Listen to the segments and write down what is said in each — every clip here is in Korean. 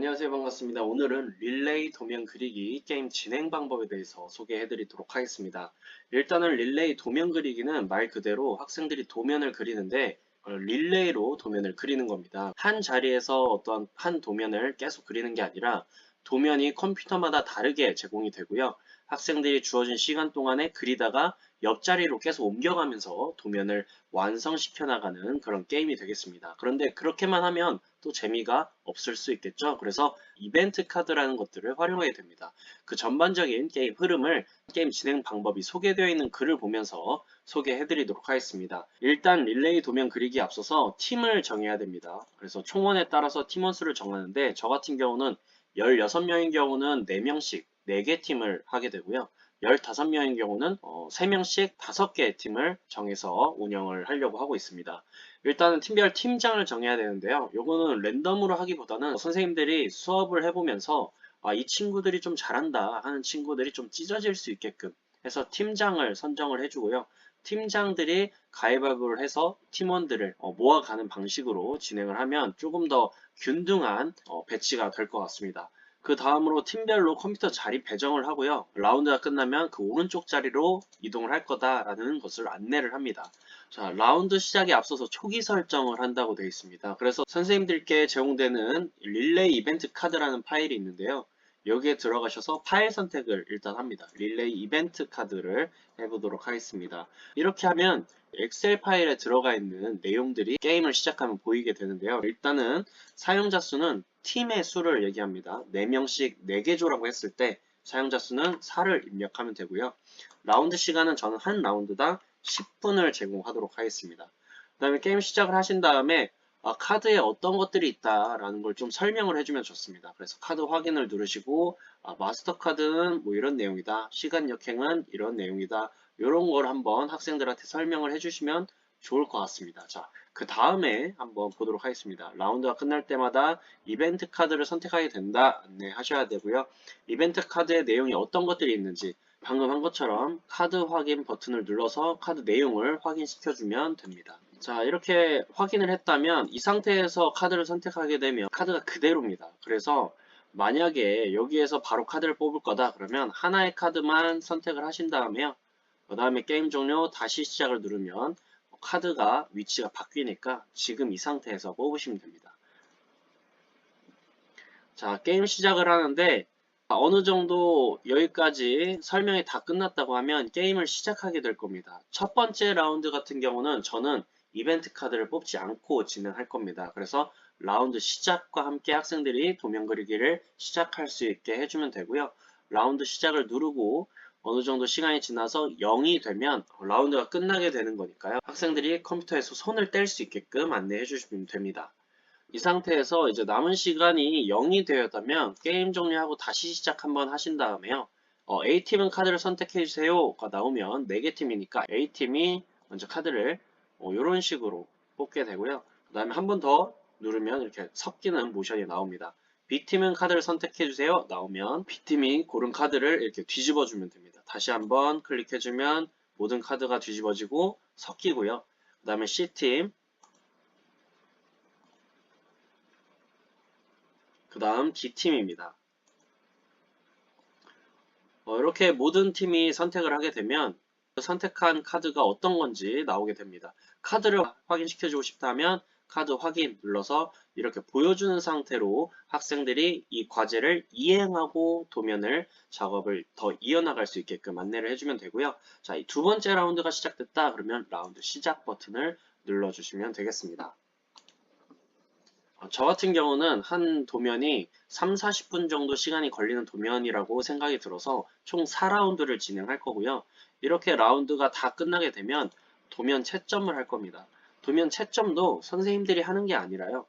안녕하세요. 반갑습니다. 오늘은 릴레이 도면 그리기 게임 진행 방법에 대해서 소개해 드리도록 하겠습니다. 일단은 릴레이 도면 그리기는 말 그대로 학생들이 도면을 그리는데 릴레이로 도면을 그리는 겁니다. 한 자리에서 어떤 한 도면을 계속 그리는 게 아니라 도면이 컴퓨터마다 다르게 제공이 되고요. 학생들이 주어진 시간 동안에 그리다가 옆자리로 계속 옮겨가면서 도면을 완성시켜 나가는 그런 게임이 되겠습니다. 그런데 그렇게만 하면 또 재미가 없을 수 있겠죠. 그래서 이벤트 카드라는 것들을 활용하게 됩니다. 그 전반적인 게임 흐름을 게임 진행 방법이 소개되어 있는 글을 보면서 소개해 드리도록 하겠습니다. 일단 릴레이 도면 그리기에 앞서서 팀을 정해야 됩니다. 그래서 총원에 따라서 팀원 수를 정하는데 저 같은 경우는 16명인 경우는 4명씩 4개 팀을 하게 되고요. 15명인 경우는 3명씩 5개의 팀을 정해서 운영을 하려고 하고 있습니다. 일단은 팀별 팀장을 정해야 되는데요. 요거는 랜덤으로 하기보다는 선생님들이 수업을 해보면서 이 친구들이 좀 잘한다 하는 친구들이 좀 찢어질 수 있게끔 해서 팀장을 선정을 해주고요. 팀장들이 가위바위보를 해서 팀원들을 모아가는 방식으로 진행을 하면 조금 더 균등한 배치가 될 것 같습니다. 그 다음으로 팀별로 컴퓨터 자리 배정을 하고요. 라운드가 끝나면 그 오른쪽 자리로 이동을 할 거다라는 것을 안내를 합니다. 자, 라운드 시작에 앞서서 초기 설정을 한다고 되어 있습니다. 그래서 선생님들께 제공되는 릴레이 이벤트 카드라는 파일이 있는데요. 여기에 들어가셔서 파일 선택을 일단 합니다. 릴레이 이벤트 카드를 해보도록 하겠습니다. 이렇게 하면 엑셀 파일에 들어가 있는 내용들이 게임을 시작하면 보이게 되는데요. 일단은 사용자 수는 팀의 수를 얘기합니다. 4명씩 4개 조라고 했을 때 사용자 수는 4를 입력하면 되고요. 라운드 시간은 저는 한 라운드당 10분을 제공하도록 하겠습니다. 그 다음에 게임 시작을 하신 다음에 카드에 어떤 것들이 있다라는 걸 좀 설명을 해주면 좋습니다. 그래서 카드 확인을 누르시고 마스터 카드는 뭐 이런 내용이다. 시간 역행은 이런 내용이다. 이런 걸 한번 학생들한테 설명을 해주시면 좋을 것 같습니다. 자, 그 다음에 한번 보도록 하겠습니다. 라운드가 끝날 때마다 이벤트 카드를 선택하게 된다 안내하셔야 되고요. 이벤트 카드의 내용이 어떤 것들이 있는지 방금 한 것처럼 카드 확인 버튼을 눌러서 카드 내용을 확인시켜주면 됩니다. 자, 이렇게 확인을 했다면 이 상태에서 카드를 선택하게 되면 카드가 그대로입니다. 그래서 만약에 여기에서 바로 카드를 뽑을 거다 그러면 하나의 카드만 선택을 하신 다음에요. 그 다음에 게임 종료 다시 시작을 누르면 카드가 위치가 바뀌니까 지금 이 상태에서 뽑으시면 됩니다. 자, 게임 시작을 하는데 어느 정도 여기까지 설명이 다 끝났다고 하면 게임을 시작하게 될 겁니다. 첫 번째 라운드 같은 경우는 저는 이벤트 카드를 뽑지 않고 진행할 겁니다. 그래서 라운드 시작과 함께 학생들이 도면 그리기를 시작할 수 있게 해주면 되고요. 라운드 시작을 누르고 어느 정도 시간이 지나서 0이 되면 라운드가 끝나게 되는 거니까요. 학생들이 컴퓨터에서 손을 뗄 수 있게끔 안내해 주시면 됩니다. 이 상태에서 이제 남은 시간이 0이 되었다면 게임 종료하고 다시 시작 한번 하신 다음에요. A팀은 카드를 선택해 주세요가 나오면 4개 팀이니까 A팀이 먼저 카드를 이런 식으로 뽑게 되고요. 그 다음에 한 번 더 누르면 이렇게 섞이는 모션이 나옵니다. B팀은 카드를 선택해 주세요 나오면 B팀이 고른 카드를 이렇게 뒤집어 주면 됩니다. 다시 한번 클릭해 주면 모든 카드가 뒤집어지고 섞이고요. 그 다음에 C팀 그 다음 D팀입니다. 이렇게 모든 팀이 선택을 하게 되면 선택한 카드가 어떤 건지 나오게 됩니다. 카드를 확인시켜주고 싶다면 카드 확인 눌러서 이렇게 보여주는 상태로 학생들이 이 과제를 이행하고 도면을 작업을 더 이어나갈 수 있게끔 안내를 해주면 되고요. 자, 이 두 번째 라운드가 시작됐다 그러면 라운드 시작 버튼을 눌러주시면 되겠습니다. 저 같은 경우는 한 도면이 3, 40분 정도 시간이 걸리는 도면이라고 생각이 들어서 총 4라운드를 진행할 거고요. 이렇게 라운드가 다 끝나게 되면 도면 채점을 할 겁니다. 도면 채점도 선생님들이 하는 게 아니라요.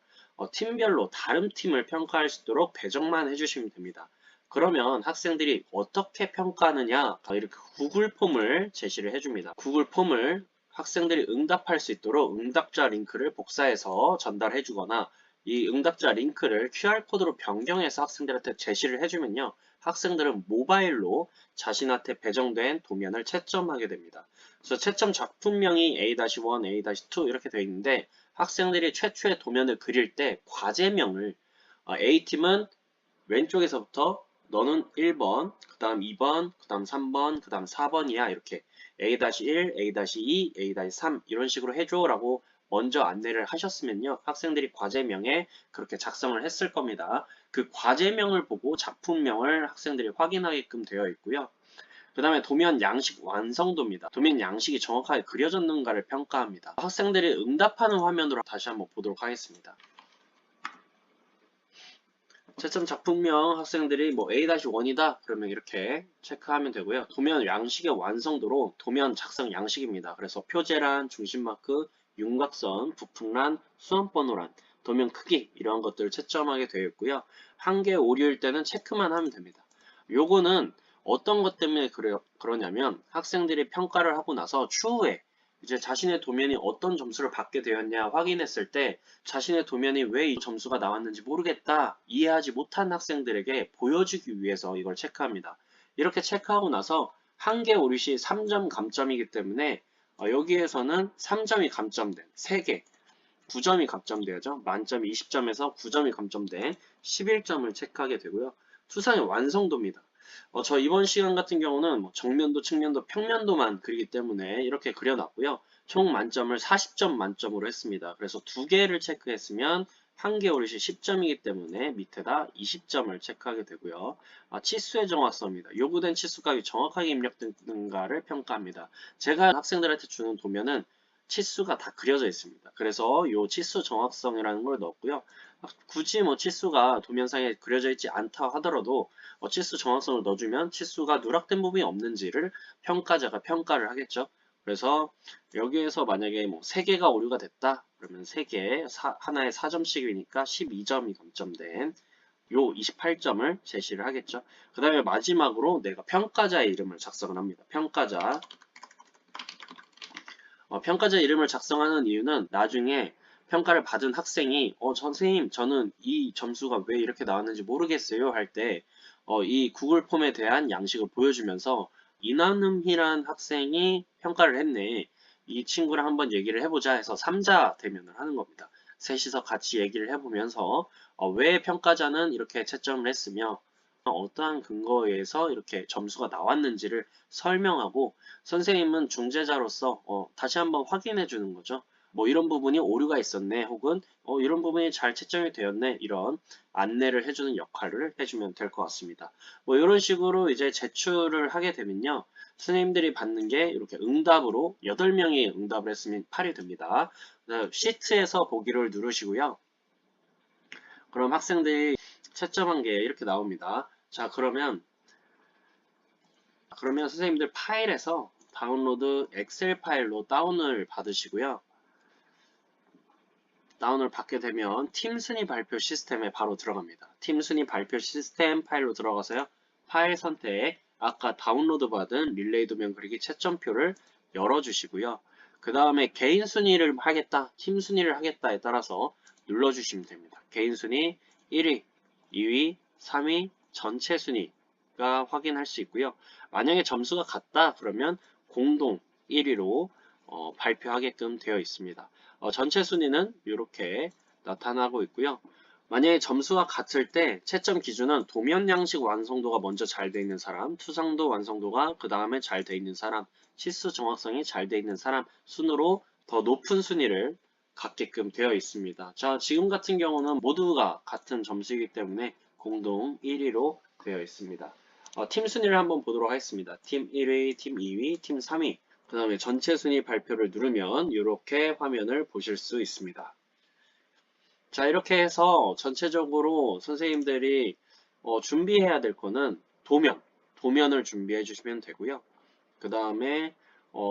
팀별로 다른 팀을 평가할 수 있도록 배정만 해주시면 됩니다. 그러면 학생들이 어떻게 평가하느냐 이렇게 구글 폼을 제시를 해줍니다. 구글 폼을 학생들이 응답할 수 있도록 응답자 링크를 복사해서 전달해 주거나 이 응답자 링크를 QR코드로 변경해서 학생들한테 제시를 해주면요. 학생들은 모바일로 자신한테 배정된 도면을 채점하게 됩니다. 그래서 채점 작품명이 A-1, A-2 이렇게 되어 있는데 학생들이 최초의 도면을 그릴 때 과제명을 A팀은 왼쪽에서부터 너는 1번, 그 다음 2번, 그 다음 3번, 그 다음 4번이야. 이렇게 A-1, A-2, A-3 이런 식으로 해줘 라고 먼저 안내를 하셨으면요. 학생들이 과제명에 그렇게 작성을 했을 겁니다. 그 과제명을 보고 작품명을 학생들이 확인하게끔 되어 있고요. 그 다음에 도면 양식 완성도입니다. 도면 양식이 정확하게 그려졌는가를 평가합니다. 학생들이 응답하는 화면으로 다시 한번 보도록 하겠습니다. 채점 작품명 학생들이 뭐 A-1이다 그러면 이렇게 체크하면 되고요. 도면 양식의 완성도로 도면 작성 양식입니다. 그래서 표제란, 중심마크, 윤곽선, 부품란, 수험번호란, 도면 크기 이런 것들을 채점하게 되어 있고요. 한계 오류일 때는 체크만 하면 됩니다. 요거는 어떤 것 때문에 그러냐면 학생들이 평가를 하고 나서 추후에 이제 자신의 도면이 어떤 점수를 받게 되었냐 확인했을 때 자신의 도면이 왜 이 점수가 나왔는지 모르겠다, 이해하지 못한 학생들에게 보여주기 위해서 이걸 체크합니다. 이렇게 체크하고 나서 한개 오류 시 3점 감점이기 때문에 여기에서는 3점이 감점된 3개, 9점이 감점되죠. 만점 20점에서 9점이 감점된 11점을 체크하게 되고요. 수상의 완성도입니다. 저 이번 시간 같은 경우는 뭐 정면도, 측면도, 평면도만 그리기 때문에 이렇게 그려놨고요. 총 만점을 40점 만점으로 했습니다. 그래서 두 개를 체크했으면 한 개 오롯이 10점이기 때문에 밑에다 20점을 체크하게 되고요. 치수의 정확성입니다. 요구된 치수값이 정확하게 입력되는가를 평가합니다. 제가 학생들한테 주는 도면은 치수가 다 그려져 있습니다. 그래서 요 치수 정확성이라는 걸 넣었고요. 굳이 뭐 치수가 도면상에 그려져 있지 않다 하더라도 치수 정확성을 넣어주면 치수가 누락된 부분이 없는지를 평가자가 평가를 하겠죠. 그래서 여기에서 만약에 뭐 3개가 오류가 됐다 그러면 3개 하나에 4점씩이니까 12점이 감점된 요 28점을 제시를 하겠죠. 그 다음에 마지막으로 내가 평가자의 이름을 작성을 합니다. 평가자 이름을 작성하는 이유는 나중에 평가를 받은 학생이 선생님 저는 이 점수가 왜 이렇게 나왔는지 모르겠어요 할 때 이 구글 폼에 대한 양식을 보여주면서 이나눔이란 학생이 평가를 했네. 이 친구랑 한번 얘기를 해보자 해서 3자 대면을 하는 겁니다. 셋이서 같이 얘기를 해보면서 왜 평가자는 이렇게 채점을 했으며 어떠한 근거에 의해서 이렇게 점수가 나왔는지를 설명하고 선생님은 중재자로서 다시 한번 확인해 주는 거죠. 뭐 이런 부분이 오류가 있었네 혹은 이런 부분이 잘 채점이 되었네 이런 안내를 해주는 역할을 해주면 될 것 같습니다. 뭐 이런 식으로 이제 제출을 하게 되면요. 선생님들이 받는 게 이렇게 응답으로 8명이 응답을 했으면 8이 됩니다. 시트에서 보기를 누르시고요. 그럼 학생들이 채점한 게 이렇게 나옵니다. 자, 그러면 선생님들 파일에서 다운로드 엑셀 파일로 다운을 받으시고요. 다운을 받게 되면 팀 순위 발표 시스템에 바로 들어갑니다. 팀 순위 발표 시스템 파일로 들어가서요. 파일 선택, 아까 다운로드 받은 릴레이 도면 그리기 채점표를 열어주시고요. 그 다음에 개인 순위를 하겠다, 팀 순위를 하겠다에 따라서 눌러주시면 됩니다. 개인 순위 1위, 2위, 3위, 전체 순위가 확인할 수 있고요. 만약에 점수가 같다 그러면 공동 1위로 발표하게끔 되어 있습니다. 전체 순위는 이렇게 나타나고 있고요. 만약에 점수가 같을 때 채점 기준은 도면 양식 완성도가 먼저 잘 돼 있는 사람, 투상도 완성도가 그 다음에 잘 돼 있는 사람, 치수 정확성이 잘 돼 있는 사람 순으로 더 높은 순위를 갖게끔 되어 있습니다. 자, 지금 같은 경우는 모두가 같은 점수이기 때문에 공동 1위로 되어 있습니다. 팀 순위를 한번 보도록 하겠습니다. 팀 1위, 팀 2위, 팀 3위. 그 다음에 전체 순위 발표를 누르면 이렇게 화면을 보실 수 있습니다. 자, 이렇게 해서 전체적으로 선생님들이 준비해야 될 거는 도면을 준비해 주시면 되고요. 그 다음에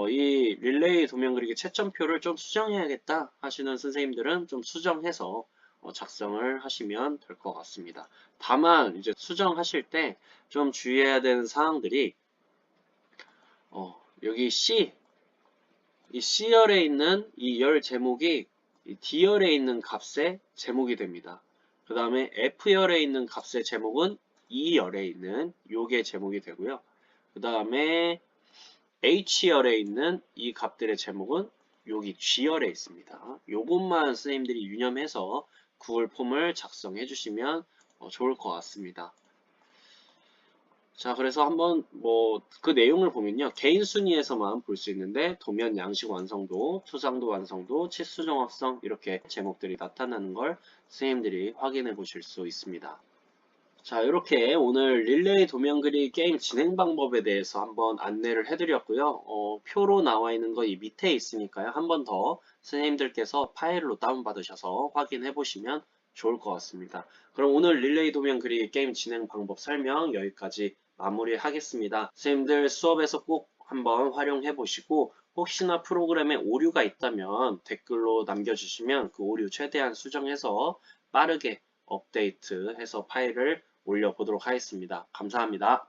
이 릴레이 도면 그리기 채점표를 좀 수정해야겠다 하시는 선생님들은 좀 수정해서 작성을 하시면 될 것 같습니다. 다만 이제 수정하실 때 좀 주의해야 되는 사항들이 여기 이 C열에 있는 이 열 제목이 이 D열에 있는 값의 제목이 됩니다. 그 다음에 F열에 있는 값의 제목은 E열에 있는 요게 제목이 되고요. 그 다음에 H열에 있는 이 값들의 제목은 여기 G열에 있습니다. 요것만 선생님들이 유념해서 구글 폼을 작성해 주시면 좋을 것 같습니다. 자, 그래서 한번 그 내용을 보면요. 개인 순위에서만 볼 수 있는데 도면 양식 완성도, 초장도 완성도, 치수 정확성 이렇게 제목들이 나타나는 걸 선생님들이 확인해 보실 수 있습니다. 자, 이렇게 오늘 릴레이 도면 그리기 게임 진행 방법에 대해서 한번 안내를 해드렸고요. 표로 나와 있는 거 이 밑에 있으니까요. 한 번 더 선생님들께서 파일로 다운받으셔서 확인해 보시면 좋을 것 같습니다. 그럼 오늘 릴레이 도면 그리기 게임 진행 방법 설명 여기까지 마무리하겠습니다. 선생님들 수업에서 꼭 한번 활용해 보시고 혹시나 프로그램에 오류가 있다면 댓글로 남겨주시면 그 오류 최대한 수정해서 빠르게 업데이트해서 파일을 올려보도록 하겠습니다. 감사합니다.